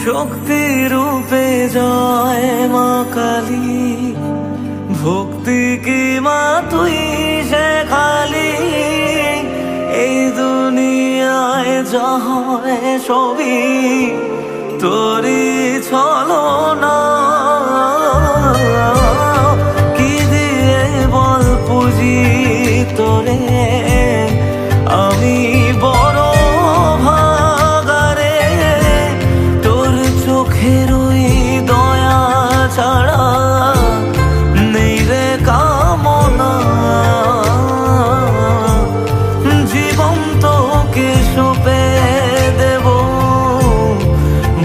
শক্তি রূপে জয় মা কালী, ভক্তি কি মা তুই শেখালি। এই দুনিয়ায় যা হয় সবই তোরই ছলনা। কি দিয়ে বল পুজি তোরে, আমি বড় ভাগারে। তোর চোখের ওই দয়া ছাড়া নেই রে কামনা। জীবন তোকে সঁপে দেব,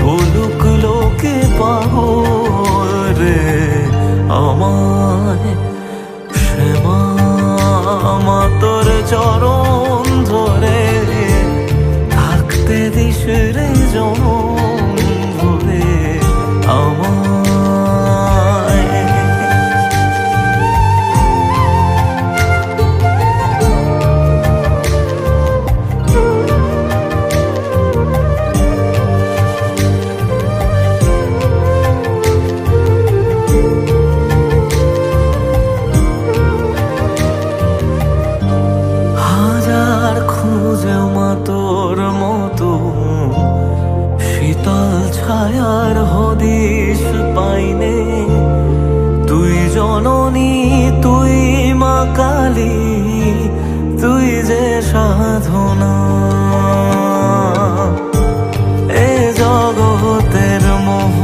ভুলুক লোকে পাগল রে আমায়। শ্যামা মা তোর চরণ ধরে থাকতে দিস রে জনম ভরে আমায়। হাজার খুঁজে মা তোর মতো শীতল ছায়ার হদিশ পাইনে। তুই জননী তুই মা কালী, তুই যে সাধনা। এ জগতের মোহ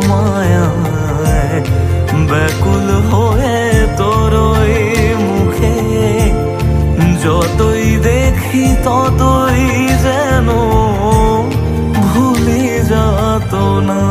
মায়ায় ব্যাকুল হয়ে তোর ওই মুখে যতই দেখি ততই যেন ভুলে যাত না।